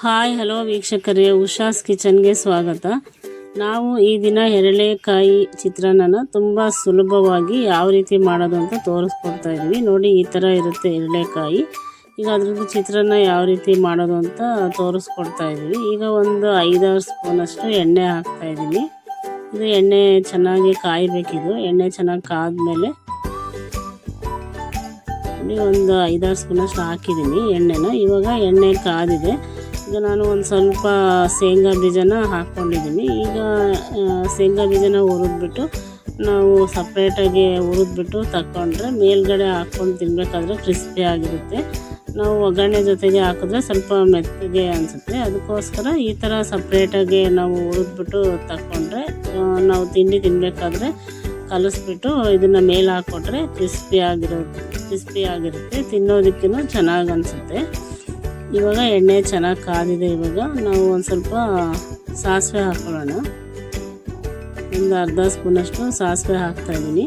Hi hello ವೀಕ್ಷಕರೇ, ಉಷಾಸ್ ಕಿಚನ್ಗೆ ಸ್ವಾಗತ. ನಾವು ಈ ದಿನ ಎರಳೆಕಾಯಿ ಚಿತ್ರಾನ್ನನ ತುಂಬ ಸುಲಭವಾಗಿ ಯಾವ ರೀತಿ ಮಾಡೋದು ಅಂತ ತೋರಿಸ್ಕೊಡ್ತಾ ಇದ್ದೀವಿ. ನೋಡಿ, ಈ ಥರ ಇರುತ್ತೆ ಎರಳೆಕಾಯಿ. ಈಗ ಅದ್ರದ್ದು ಚಿತ್ರಾನ್ನ ಯಾವ ರೀತಿ ಮಾಡೋದು ಅಂತ ತೋರಿಸ್ಕೊಡ್ತಾ ಇದ್ದೀವಿ. ಈಗ ಒಂದು 5-6 ಸ್ಪೂನಷ್ಟು ಎಣ್ಣೆ ಹಾಕ್ತಾ ಇದ್ದೀನಿ. ಇದು ಎಣ್ಣೆ ಚೆನ್ನಾಗಿ ಕಾಯಬೇಕಿದು. ಎಣ್ಣೆ ಚೆನ್ನಾಗಿ ಕಾದ್ಮೇಲೆ ಒಂದು 5-6 ಸ್ಪೂನಷ್ಟು ಹಾಕಿದ್ದೀನಿ ಎಣ್ಣೆನ. ಇವಾಗ ಎಣ್ಣೆ ಕಾದಿದೆ. ಈಗ ನಾನು ಒಂದು ಸ್ವಲ್ಪ ಶೇಂಗಾ ಬೀಜನ ಹಾಕ್ಕೊಂಡಿದ್ದೀನಿ. ಈಗ ಶೇಂಗಾ ಬೀಜನ ಹುರಿದ್ಬಿಟ್ಟು ನಾವು ಸಪ್ರೇಟಾಗಿ ಹುರಿದ್ಬಿಟ್ಟು ತಗೊಂಡ್ರೆ ಮೇಲ್ಗಡೆ ಹಾಕ್ಕೊಂಡು ತಿನ್ನಬೇಕಾದ್ರೆ ಕ್ರಿಸ್ಪಿ ಆಗಿರುತ್ತೆ. ನಾವು ಒಗ್ಗರಣೆ ಜೊತೆಗೆ ಹಾಕಿದ್ರೆ ಸ್ವಲ್ಪ ಮೆತ್ತಗೆ ಅನಿಸುತ್ತೆ. ಅದಕ್ಕೋಸ್ಕರ ಈ ಥರ ಸಪ್ರೇಟಾಗಿ ನಾವು ಹುರಿದ್ಬಿಟ್ಟು ತಗೊಂಡ್ರೆ ನಾವು ತಿಂಡಿ ತಿನ್ನಬೇಕಾದ್ರೆ ಕಲಿಸ್ಬಿಟ್ಟು ಇದನ್ನು ಮೇಲೆ ಹಾಕ್ಕೊಟ್ರೆ ಕ್ರಿಸ್ಪಿ ಆಗಿರುತ್ತೆ. ತಿನ್ನೋದಕ್ಕೂ ಚೆನ್ನಾಗಿ ಅನಿಸುತ್ತೆ. ಇವಾಗ ಎಣ್ಣೆ ಚೆನ್ನಾಗಿ ಕಾದಿದೆ. ಇವಾಗ ನಾವು ಒಂದು ಸ್ವಲ್ಪ ಸಾಸಿವೆ ಹಾಕೊಳ್ಳೋಣ. ಒಂದು ಅರ್ಧ ಸ್ಪೂನಷ್ಟು ಸಾಸಿವೆ ಹಾಕ್ತಾಯಿದ್ದೀನಿ.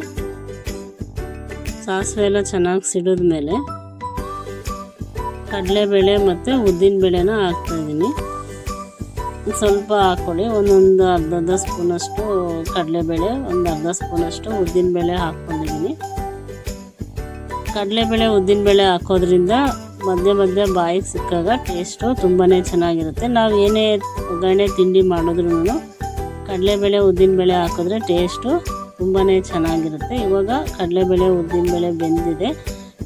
ಸಾಸಿವೆ ಎಲ್ಲ ಚೆನ್ನಾಗಿ ಸಿಡಿದ್ಮೇಲೆ ಕಡಲೆಬೇಳೆ ಮತ್ತು ಉದ್ದಿನಬೇಳೆನ ಹಾಕ್ತಾಯಿದ್ದೀನಿ. ಸ್ವಲ್ಪ ಹಾಕ್ಕೊಳ್ಳಿ. ಒಂದೊಂದು ಅರ್ಧ ಸ್ಪೂನಷ್ಟು ಕಡಲೆಬೇಳೆ, ಒಂದು ಅರ್ಧ ಸ್ಪೂನಷ್ಟು ಉದ್ದಿನಬೇಳೆ ಹಾಕ್ಕೊಂಡಿದ್ದೀನಿ. ಕಡಲೆಬೇಳೆ ಉದ್ದಿನಬೇಳೆ ಹಾಕೋದ್ರಿಂದ ಮಧ್ಯೆ ಬಾಯಿಗೆ ಸಿಕ್ಕಾಗ ಟೇಸ್ಟು ತುಂಬಾ ಚೆನ್ನಾಗಿರುತ್ತೆ. ನಾವು ಏನೇ ಒಗ್ಗರಣೆ ತಿಂಡಿ ಮಾಡಿದ್ರೂ ಕಡಲೆಬೇಳೆ ಉದ್ದಿನಬೇಳೆ ಹಾಕಿದ್ರೆ ಟೇಸ್ಟು ತುಂಬಾ ಚೆನ್ನಾಗಿರುತ್ತೆ. ಇವಾಗ ಕಡಲೆಬೇಳೆ ಉದ್ದಿನಬೇಳೆ ಬೆಂದಿದೆ.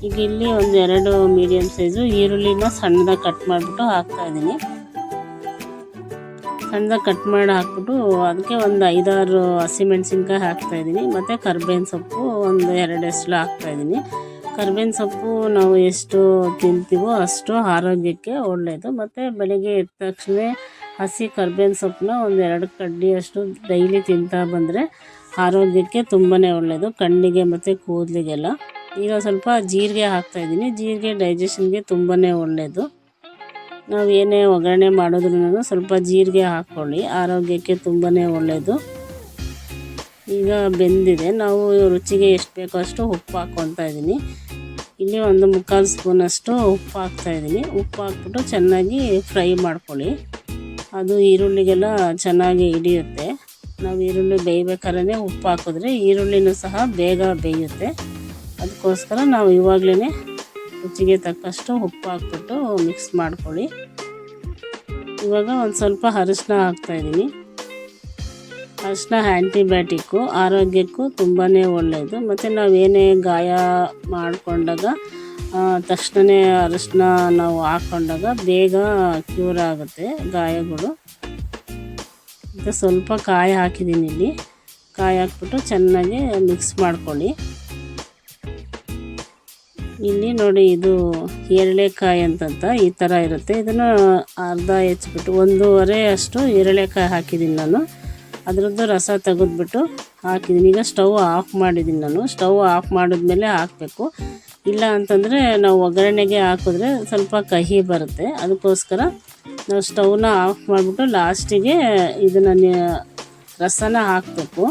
ಈಗ ಇಲ್ಲಿ ಒಂದು 2 ಮೀಡಿಯಮ್ ಸೈಜು ಈರುಳ್ಳಿನ ಸಣ್ಣದಾಗಿ ಕಟ್ ಮಾಡಿಬಿಟ್ಟು ಹಾಕ್ತಾಯಿದ್ದೀನಿ. ಸಣ್ಣದಾಗಿ ಕಟ್ ಮಾಡಿ ಹಾಕ್ಬಿಟ್ಟು ಅದಕ್ಕೆ ಒಂದು 5-6 ಹಸಿಮೆಣ್ಸಿನ್ಕಾಯಿ ಹಾಕ್ತಾಯಿದ್ದೀನಿ. ಮತ್ತು ಕರ್ಬೇವಿನ ಸೊಪ್ಪು ಒಂದು 2 ಎಸಳು ಹಾಕ್ತಾಯಿದ್ದೀನಿ. ಕರ್ಬೇವಿನ ಸೊಪ್ಪು ನಾವು ಎಷ್ಟು ತಿಂತೀವೋ ಅಷ್ಟು ಆರೋಗ್ಯಕ್ಕೆ ಒಳ್ಳೆಯದು. ಮತ್ತು ಬೆಳಗ್ಗೆ ಎದ್ದ ತಕ್ಷಣ ಹಸಿ ಕರ್ಬೇವಿನ ಸೊಪ್ಪನ್ನ ಒಂದು 2 ಕಡ್ಡಿಯಷ್ಟು ಡೈಲಿ ತಿಂತಾ ಬಂದರೆ ಆರೋಗ್ಯಕ್ಕೆ ತುಂಬಾ ಒಳ್ಳೆಯದು, ಕಣ್ಣಿಗೆ ಮತ್ತು ಕೂದಲಿಗೆಲ್ಲ. ಈಗ ಸ್ವಲ್ಪ ಜೀರಿಗೆ ಹಾಕ್ತಾಯಿದ್ದೀನಿ. ಜೀರಿಗೆ ಡೈಜೆಷನ್ಗೆ ತುಂಬಾ ಒಳ್ಳೆಯದು. ನಾವು ಏನೇ ಒಗ್ಗರಣೆ ಮಾಡಿದ್ರೂ ಸ್ವಲ್ಪ ಜೀರಿಗೆ ಹಾಕ್ಕೊಳ್ಳಿ, ಆರೋಗ್ಯಕ್ಕೆ ತುಂಬಾ ಒಳ್ಳೆಯದು. ಈಗ ಬೆಂದಿದೆ. ನಾವು ರುಚಿಗೆ ಎಷ್ಟು ಬೇಕೋ ಅಷ್ಟು ಉಪ್ಪು ಹಾಕ್ಕೊತಾ ಇದ್ದೀನಿ. ಇಲ್ಲಿ ಒಂದು 3/4 ಸ್ಪೂನಷ್ಟು ಉಪ್ಪು ಹಾಕ್ತಾಯಿದ್ದೀನಿ. ಉಪ್ಪು ಹಾಕ್ಬಿಟ್ಟು ಚೆನ್ನಾಗಿ ಫ್ರೈ ಮಾಡ್ಕೊಳ್ಳಿ. ಅದು ಈರುಳ್ಳಿಗೆಲ್ಲ ಚೆನ್ನಾಗಿ ಹಿಡಿಯುತ್ತೆ. ನಾವು ಈರುಳ್ಳಿ ಬೇಯಬೇಕಾದ್ರೆ ಉಪ್ಪು ಹಾಕಿದ್ರೆ ಈರುಳ್ಳಿನೂ ಸಹ ಬೇಗ ಬೇಯುತ್ತೆ. ಅದಕ್ಕೋಸ್ಕರ ನಾವು ಇವಾಗಲೇ ರುಚಿಗೆ ತಕ್ಕಷ್ಟು ಉಪ್ಪು ಹಾಕ್ಬಿಟ್ಟು ಮಿಕ್ಸ್ ಮಾಡ್ಕೊಳ್ಳಿ. ಇವಾಗ ಒಂದು ಸ್ವಲ್ಪ ಅರಿಶಿನ ಹಾಕ್ತಾಯಿದ್ದೀನಿ. ಅರಿಶಿನ ಆ್ಯಂಟಿಬಯೋಟಿಕ್ಕು, ಆರೋಗ್ಯಕ್ಕೂ ತುಂಬಾ ಒಳ್ಳೆಯದು. ಮತ್ತು ನಾವೇನೇ ಗಾಯ ಮಾಡಿಕೊಂಡಾಗ ತಕ್ಷಣವೇ ಅರಿಶಿನ ನಾವು ಹಾಕ್ಕೊಂಡಾಗ ಬೇಗ ಕ್ಯೂರ್ ಆಗುತ್ತೆ ಗಾಯಗಳು. ಮತ್ತು ಸ್ವಲ್ಪ ಕಾಯಿ ಹಾಕಿದ್ದೀನಿ. ಇಲ್ಲಿ ಕಾಯಿ ಹಾಕ್ಬಿಟ್ಟು ಚೆನ್ನಾಗಿ ಮಿಕ್ಸ್ ಮಾಡ್ಕೊಳ್ಳಿ. ಇಲ್ಲಿ ನೋಡಿ, ಇದು ಎರಳೆಕಾಯಿ ಅಂತಂತ ಈ ಥರ ಇರುತ್ತೆ. ಇದನ್ನು ಅರ್ಧ ಹೆಚ್ಚಿಬಿಟ್ಟು 1.5 ಅಷ್ಟು ಎರಳೆಕಾಯಿ ಹಾಕಿದ್ದೀನಿ ನಾನು. ಅದರದ್ದು ರಸ ತೆಗೆದ್ಬಿಟ್ಟು ಹಾಕಿದ್ದೀನಿ. ಈಗ ಸ್ಟವ್ ಆಫ್ ಮಾಡಿದ್ದೀನಿ ನಾನು. ಸ್ಟವ್ ಆಫ್ ಮಾಡಿದ್ಮೇಲೆ ಹಾಕಬೇಕು. ಇಲ್ಲ ಅಂತಂದರೆ ನಾವು ಒಗ್ಗರಣೆಗೆ ಹಾಕಿದ್ರೆ ಸ್ವಲ್ಪ ಕಹಿ ಬರುತ್ತೆ. ಅದಕ್ಕೋಸ್ಕರ ನಾವು ಸ್ಟವ್ನ ಆಫ್ ಮಾಡಿಬಿಟ್ಟು ಲಾಸ್ಟಿಗೆ ಇದನ್ನು ರಸನ ಹಾಕಬೇಕು.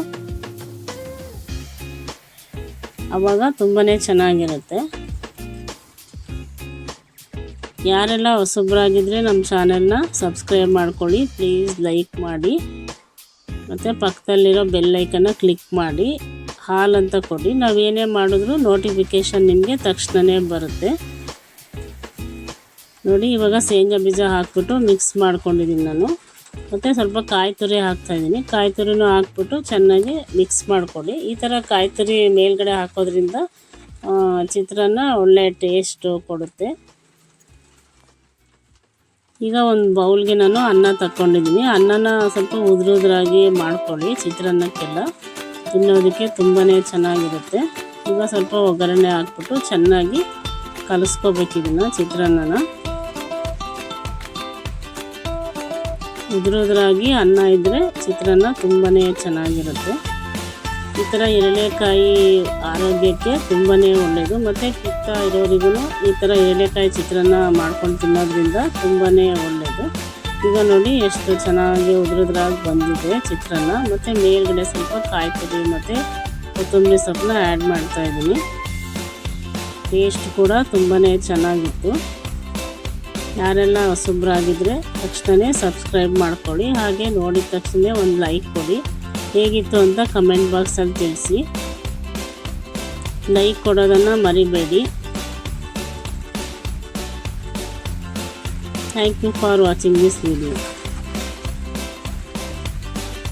ಆವಾಗ ತುಂಬಾ ಚೆನ್ನಾಗಿರುತ್ತೆ. ಯಾರೆಲ್ಲ ಹೊಸಬ್ರಾಗಿದ್ದರೆ ನಮ್ಮ ಚಾನೆಲ್ನ ಸಬ್ಸ್ಕ್ರೈಬ್ ಮಾಡ್ಕೊಳ್ಳಿ, ಪ್ಲೀಸ್ ಲೈಕ್ ಮಾಡಿ. ಮತ್ತು ಪಕ್ಕದಲ್ಲಿರೋ ಬೆಲ್ ಐಕನ್ನ ಕ್ಲಿಕ್ ಮಾಡಿ ಹಾಲ್ ಅಂತ ಕೊಡಿ. ನಾವೇನೇ ಮಾಡಿದ್ರೂ ನೋಟಿಫಿಕೇಷನ್ ನಿಮಗೆ ತಕ್ಷಣವೇ ಬರುತ್ತೆ. ನೋಡಿ, ಇವಾಗ ಶೇಂಗಾ ಬೀಜ ಹಾಕ್ಬಿಟ್ಟು ಮಿಕ್ಸ್ ಮಾಡ್ಕೊಂಡಿದ್ದೀನಿ ನಾನು. ಮತ್ತು ಸ್ವಲ್ಪ ಕಾಯಿ ತುರಿ ಹಾಕ್ತಾಯಿದ್ದೀನಿ. ಕಾಯಿ ತುರಿನೂ ಹಾಕ್ಬಿಟ್ಟು ಚೆನ್ನಾಗಿ ಮಿಕ್ಸ್ ಮಾಡ್ಕೊಳ್ಳಿ. ಈ ಥರ ಕಾಯಿ ತುರಿ ಮೇಲ್ಗಡೆ ಹಾಕೋದ್ರಿಂದ ಚಿತ್ರಾನ್ನ ಒಳ್ಳೆ ಟೇಸ್ಟು ಕೊಡುತ್ತೆ. ಈಗ ಒಂದು ಬೌಲ್ಗೆ ನಾನು ಅನ್ನ ತಗೊಂಡಿದ್ದೀನಿ. ಅನ್ನನ ಸ್ವಲ್ಪ ಉದುರಾಗಿ ಮಾಡ್ಕೊಳ್ಳಿ. ಚಿತ್ರಾನ್ನಕ್ಕೆಲ್ಲ ತಿನ್ನೋದಕ್ಕೆ ತುಂಬಾ ಚೆನ್ನಾಗಿರುತ್ತೆ. ಈಗ ಸ್ವಲ್ಪ ಒಗ್ಗರಣೆ ಹಾಕ್ಬಿಟ್ಟು ಚೆನ್ನಾಗಿ ಕಲಿಸ್ಕೋಬೇಕು ಇದನ್ನು ಚಿತ್ರಾನ್ನನ. ಉದುರಾಗಿ ಅನ್ನ ಇದ್ದರೆ ಚಿತ್ರಾನ್ನ ತುಂಬಾ ಚೆನ್ನಾಗಿರುತ್ತೆ. ಈ ಥರ ಎರಳೆಕಾಯಿ ಆರೋಗ್ಯಕ್ಕೆ ತುಂಬಾ ಒಳ್ಳೆಯದು. ಮತ್ತು ಪಿತ್ತ ಇರೋರಿಗೂ ಈ ಥರ ಎರಳೆಕಾಯಿ ಚಿತ್ರಾನ್ನ ಮಾಡ್ಕೊಂಡು ತಿನ್ನೋದ್ರಿಂದ ತುಂಬಾ ಒಳ್ಳೆಯದು. ಈಗ ನೋಡಿ, ಎಷ್ಟು ಚೆನ್ನಾಗಿ ಉದುರಾಗಿ ಬಂದಿದೆ ಚಿತ್ರಾನ್ನ. ಮತ್ತು ಮೇಲ್ಗಡೆ ಸ್ವಲ್ಪ ಕಾಯಿ ತುರಿ ಮತ್ತು ಕೊತ್ತಂಬರಿ ಸೊಪ್ಪನ್ನ ಆ್ಯಡ್ ಮಾಡ್ತಾಯಿದ್ದೀನಿ. ಟೇಸ್ಟ್ ಕೂಡ ತುಂಬಾ ಚೆನ್ನಾಗಿತ್ತು. ಯಾರೆಲ್ಲ ಹೊಸಬ್ರಾಗಿದ್ದರೆ ತಕ್ಷಣ ಸಬ್ಸ್ಕ್ರೈಬ್ ಮಾಡ್ಕೊಳ್ಳಿ. ಹಾಗೆ ನೋಡಿದ ತಕ್ಷಣ ಒಂದು ಲೈಕ್ ಕೊಡಿ. ಹೇಗಿತ್ತು ಅಂತ ಕಮೆಂಟ್ ಬಾಕ್ಸಲ್ಲಿ ತಿಳಿಸಿ. ಲೈಕ್ ಕೊಡೋದನ್ನು ಮರಿಬೇಡಿ. Thank you for watching this video.